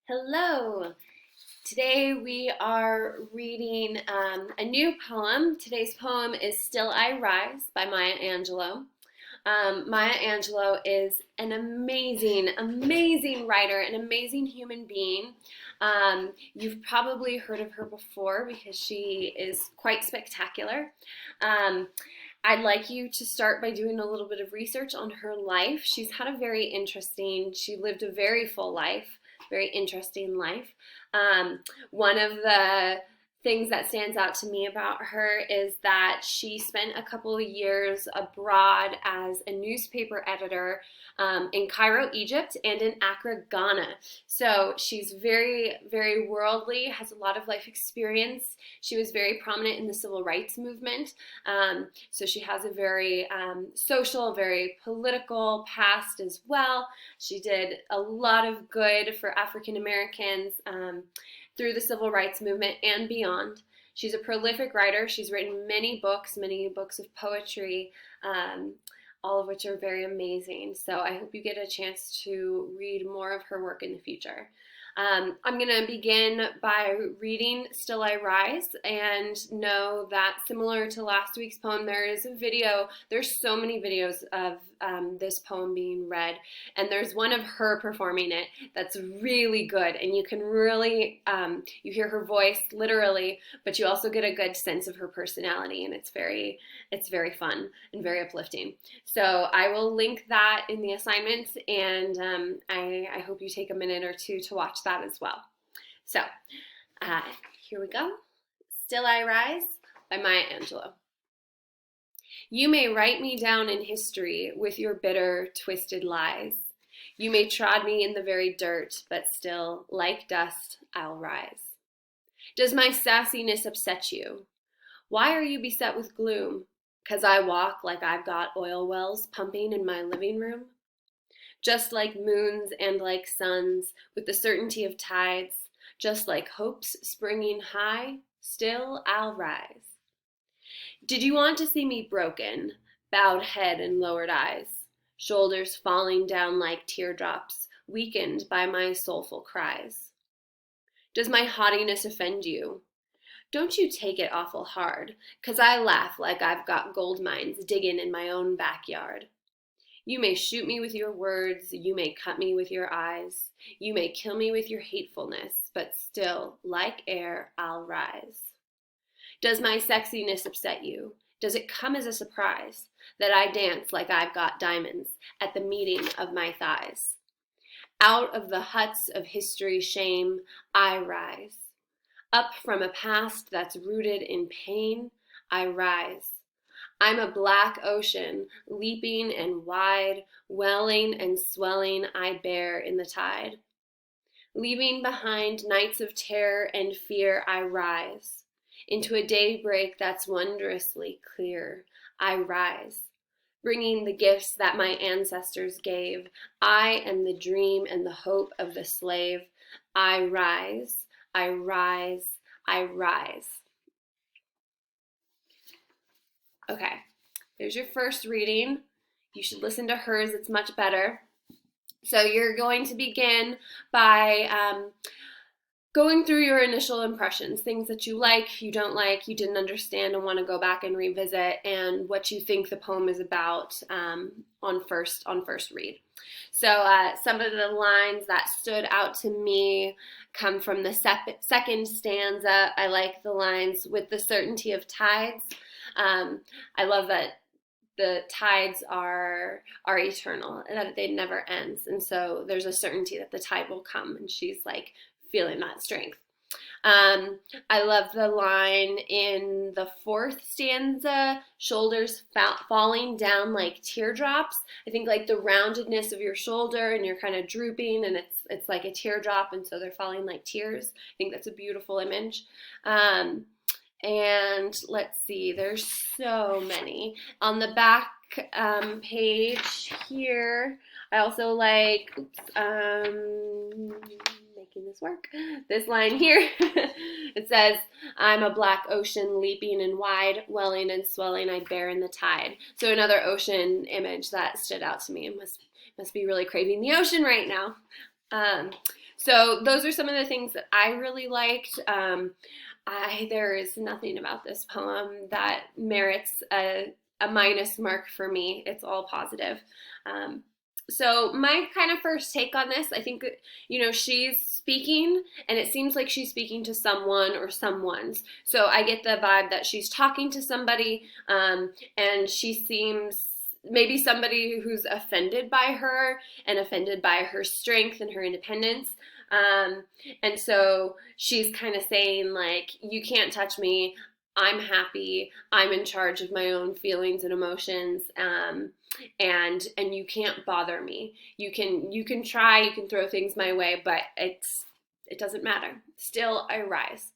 Hello. Today we are reading a new poem. Today's poem is Still I Rise by Maya Angelou. Maya Angelou is an amazing writer, an amazing human being. You've probably heard of her before because she is quite spectacular. Um, I'd like you to start by doing a little bit of research on her life. She lived a very full life, very interesting life. Um, One of the things that stands out to me about her is that she spent a couple of years abroad as a newspaper editor in Cairo, Egypt, and in Accra, Ghana. So she's very worldly, has a lot of life experience. She was very prominent in the civil rights movement. So she has a very social, very political past as well. She did a lot of good for African Americans through the civil rights movement and beyond. She's a prolific writer. She's written many books of poetry, all of which are very amazing. So I hope you get a chance to read more of her work in the future. I'm going to begin by reading Still I Rise, and know that similar to last week's poem, there is a video. There's so many videos of this poem being read, and there's one of her performing it that's really good, and you can really, you hear her voice literally, but you also get a good sense of her personality, and it's very fun and very uplifting. So I will link that in the assignments, and I hope you take a minute or two to watch that as well. So here we go. Still I Rise by Maya Angelou. You may write me down in history with your bitter, twisted lies. You may trod me in the very dirt, but still, like dust, I'll rise. Does my sassiness upset you? Why are you beset with gloom? 'Cause I walk like I've got oil wells pumping in my living room? Just like moons and like suns, with the certainty of tides, just like hopes springing high, still I'll rise. Did you want to see me broken, bowed head and lowered eyes, shoulders falling down like teardrops, weakened by my soulful cries? Does my haughtiness offend you? Don't you take it awful hard, 'cause I laugh like I've got gold mines digging in my own backyard. You may shoot me with your words, you may cut me with your eyes, you may kill me with your hatefulness, but still, like air, I'll rise. Does my sexiness upset you? Does it come as a surprise that I dance like I've got diamonds at the meeting of my thighs? Out of the huts of history's shame, I rise. Up from a past that's rooted in pain, I rise. I'm a black ocean, leaping and wide, welling and swelling I bear in the tide. Leaving behind nights of terror and fear, I rise. Into a daybreak that's wondrously clear, I rise. Bringing the gifts that my ancestors gave, I am the dream and the hope of the slave. I rise, I rise, I rise. Okay, there's your first reading. You should listen to hers, it's much better. So you're going to begin by going through your initial impressions, things that you like, you don't like, you didn't understand and want to go back and revisit, and what you think the poem is about on first read. So some of the lines that stood out to me come from the second stanza. I like the lines, with the certainty of tides. I love that the tides are eternal, and that they never ends, and so there's a certainty that the tide will come, and she's like feeling that strength. I love the line in the fourth stanza, shoulders falling down like teardrops. I think like the roundedness of your shoulder, and you're kind of drooping, and it's like a teardrop, and so they're falling like tears. I think that's a beautiful image. And let's see, there's so many. On the back page here, I also like, making this work, this line here. It says, I'm a black ocean leaping and wide, welling and swelling I bear in the tide. So another ocean image that stood out to me. It must be really craving the ocean right now. So those are some of the things that I really liked. There is nothing about this poem that merits a minus mark for me. It's all positive. Um, so my kind of first take on this, I think, she's speaking and it seems like she's speaking to someone or someone's. So I get the vibe that she's talking to somebody, and she seems maybe somebody who's offended by her and offended by her strength and her independence. Um, and so she's kind of saying, like, you can't touch me. I'm happy. I'm in charge of my own feelings and emotions. And you can't bother me. You can try, you can throw things my way, but it doesn't matter. Still I rise.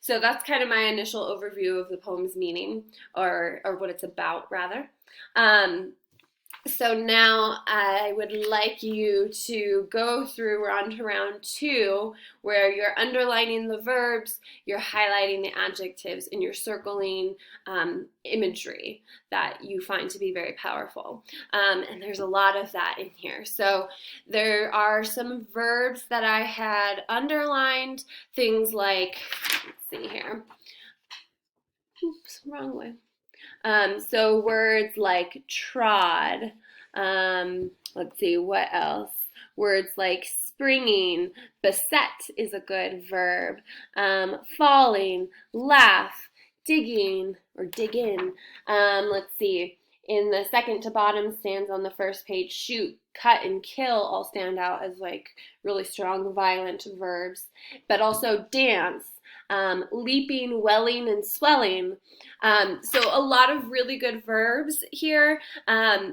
So that's kind of my initial overview of the poem's meaning, or what it's about, rather. Um, so now I would like you to go through, we're on to round two, where you're underlining the verbs, you're highlighting the adjectives, and you're circling imagery that you find to be very powerful. And there's a lot of that in here. So there are some verbs that I had underlined, things like, let's see here. Oops, wrong way. So words like trod, let's see, what else? Words like springing, beset is a good verb, falling, laugh, digging, or dig in. Let's see, in the second to bottom stands on the first page, shoot, cut, and kill all stand out as like really strong, violent verbs, but also dance, leaping, welling, and swelling. So a lot of really good verbs here.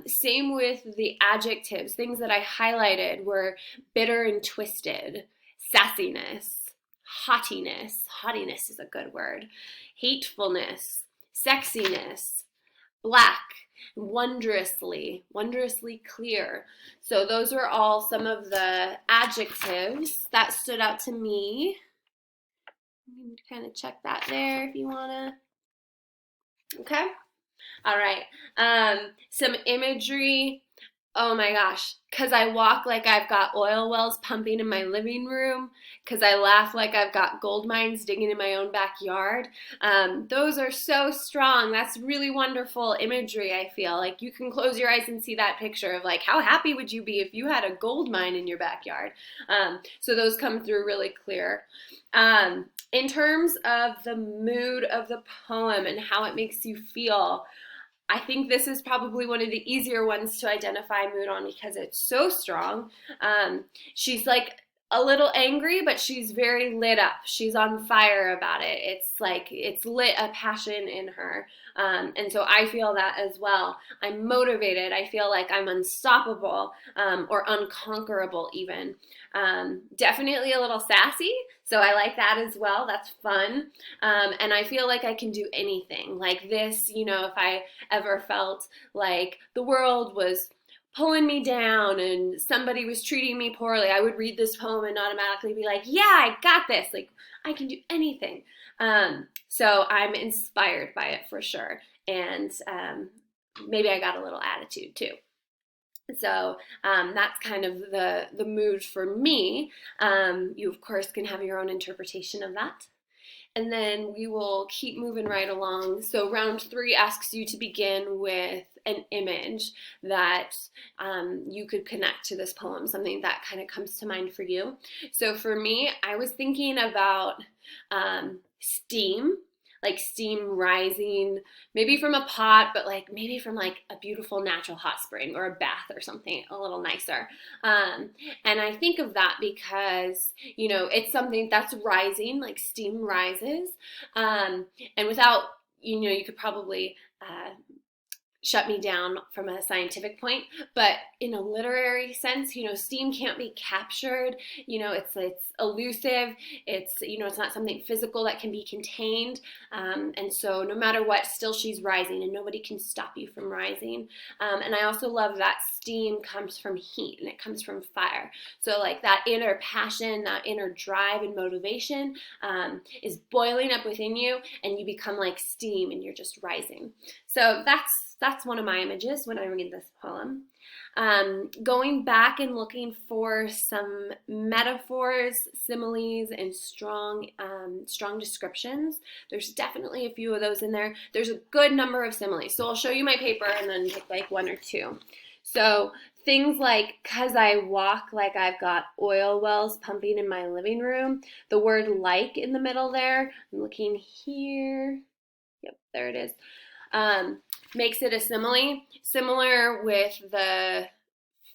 Same with the adjectives. Things that I highlighted were bitter and twisted, sassiness, haughtiness. Haughtiness is a good word. Hatefulness, sexiness, black, wondrously, wondrously clear. So those were all some of the adjectives that stood out to me. You can kind of check that there if you wanna. Okay. All right. Some imagery. Oh my gosh. Because I walk like I've got oil wells pumping in my living room. Because I laugh like I've got gold mines digging in my own backyard. Those are so strong. That's really wonderful imagery, I feel. Like you can close your eyes and see that picture of like how happy would you be if you had a gold mine in your backyard. So those come through really clear. In terms of the mood of the poem and how it makes you feel, I think this is probably one of the easier ones to identify mood on because it's so strong. She's like a little angry, but she's very lit up. She's on fire about it. It's like it's lit a passion in her. And so I feel that as well. I'm motivated. I feel like I'm unstoppable, or unconquerable even. Definitely a little sassy. So I like that as well. That's fun. And I feel like I can do anything. Like this, if I ever felt like the world was pulling me down and somebody was treating me poorly, I would read this poem and automatically be like, yeah, I got this. Like, I can do anything. So I'm inspired by it for sure. And maybe I got a little attitude too. So that's kind of the mood for me. You, of course, can have your own interpretation of that. And then we will keep moving right along. So round three asks you to begin with an image that you could connect to this poem, something that kind of comes to mind for you. So for me, I was thinking about steam, like steam rising, maybe from a pot, but like maybe from like a beautiful natural hot spring or a bath or something a little nicer. And I think of that because, it's something that's rising, like steam rises. And without, you could probably shut me down from a scientific point, but in a literary sense, steam can't be captured. It's elusive. It's not something physical that can be contained. And so no matter what, still she's rising and nobody can stop you from rising. And I also love that steam comes from heat and it comes from fire. So like that inner passion, that inner drive and motivation is boiling up within you and you become like steam and you're just rising. So that's one of my images when I read this poem. Going back and looking for some metaphors, similes, and strong descriptions. There's definitely a few of those in there. There's a good number of similes. So I'll show you my paper and then pick like one or two. So things like, "'cause I walk like I've got oil wells pumping in my living room." The word "like" in the middle there, I'm looking here. Yep, there it is. Makes it a simile. Similar with the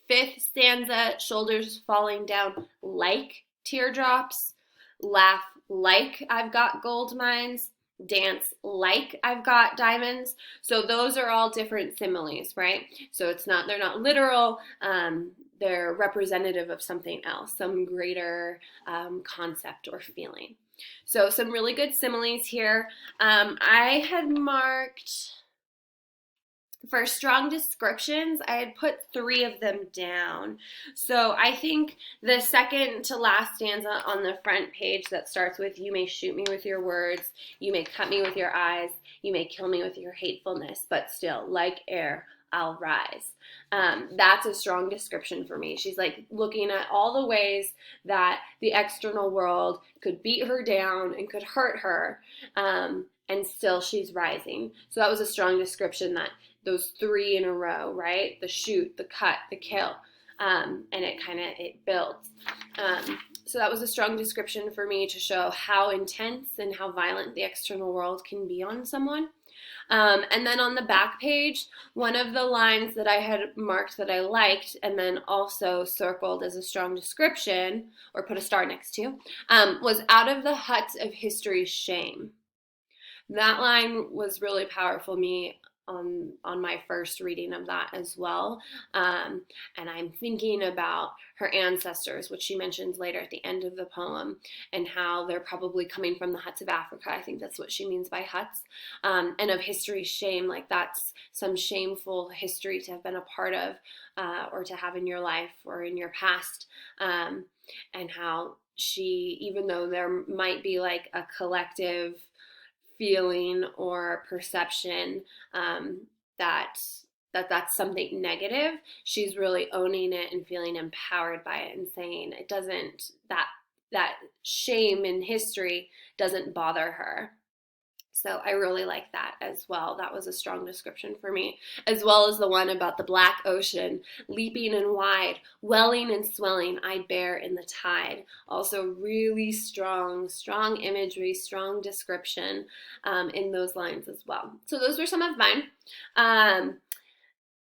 fifth stanza, "shoulders falling down like teardrops," "laugh like I've got gold mines," "dance like I've got diamonds." So those are all different similes, right? So they're not literal. They're representative of something else, some greater concept or feeling. So some really good similes here. I had marked for strong descriptions, I had put 3 of them down. So I think the second to last stanza on the front page that starts with, "You may shoot me with your words, you may cut me with your eyes, you may kill me with your hatefulness, but still, like air, I'll rise." That's a strong description for me. She's like looking at all the ways that the external world could beat her down and could hurt her, and still she's rising. So that was a strong description, that those 3 in a row, right? The shoot, the cut, the kill, and it builds. So that was a strong description for me to show how intense and how violent the external world can be on someone. And then on the back page, one of the lines that I had marked that I liked and then also circled as a strong description, or put a star next to, was "out of the hut of history's shame." That line was really powerful for me on my first reading of that as well. And I'm thinking about her ancestors, which she mentions later at the end of the poem, and how they're probably coming from the huts of Africa. I think that's what she means by huts. And of history's shame, like that's some shameful history to have been a part of, or to have in your life or in your past. And how she, even though there might be like a collective feeling or perception that's something negative, she's really owning it and feeling empowered by it and saying it doesn't, that shame in history doesn't bother her. So I really like that as well. That was a strong description for me, as well as the one about the black ocean, leaping and wide, welling and swelling, I bear in the tide. Also really strong imagery, strong description in those lines as well. So those were some of mine.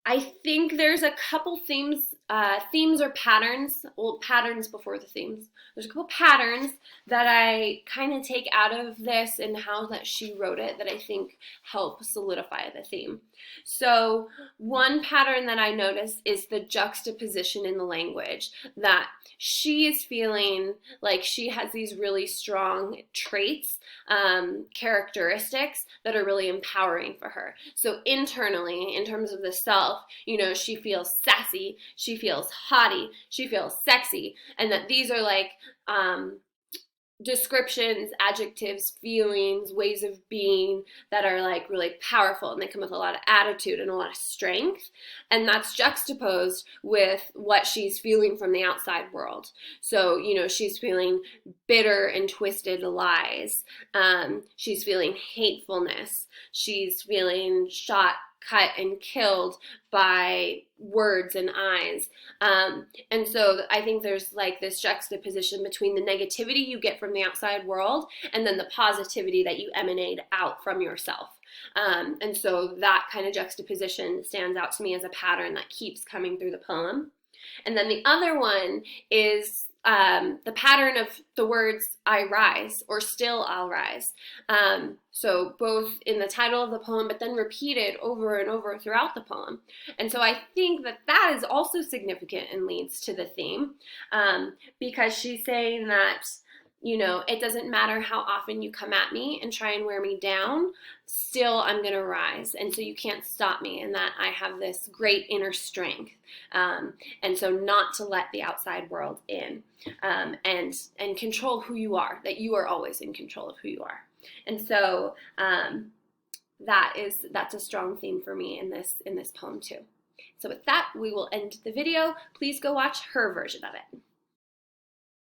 I think there's a couple themes or patterns, well, patterns before the themes. There's a couple patterns that I kind of take out of this and how that she wrote it that I think help solidify the theme. So one pattern that I notice is the juxtaposition in the language, that she is feeling like she has these really strong traits, characteristics that are really empowering for her. So internally, in terms of the self, she feels sassy, she feels haughty, she feels sexy, and that these are like descriptions, adjectives, feelings, ways of being that are like really powerful, and they come with a lot of attitude and a lot of strength, and that's juxtaposed with what she's feeling from the outside world. So she's feeling bitter and twisted lies, she's feeling hatefulness, she's feeling shot, cut, and killed by words and eyes. And so I think there's like this juxtaposition between the negativity you get from the outside world and then the positivity that you emanate out from yourself. And so that kind of juxtaposition stands out to me as a pattern that keeps coming through the poem. And then the other one is the pattern of the words "I rise" or "still I'll rise." So both in the title of the poem, but then repeated over and over throughout the poem. And so I think that is also significant and leads to the theme, because she's saying that, it doesn't matter how often you come at me and try and wear me down, still I'm going to rise. And so you can't stop me, and that I have this great inner strength. And so not to let the outside world in, and control who you are, that you are always in control of who you are. And so that's a strong theme for me in this poem too. So with that, we will end the video. Please go watch her version of it.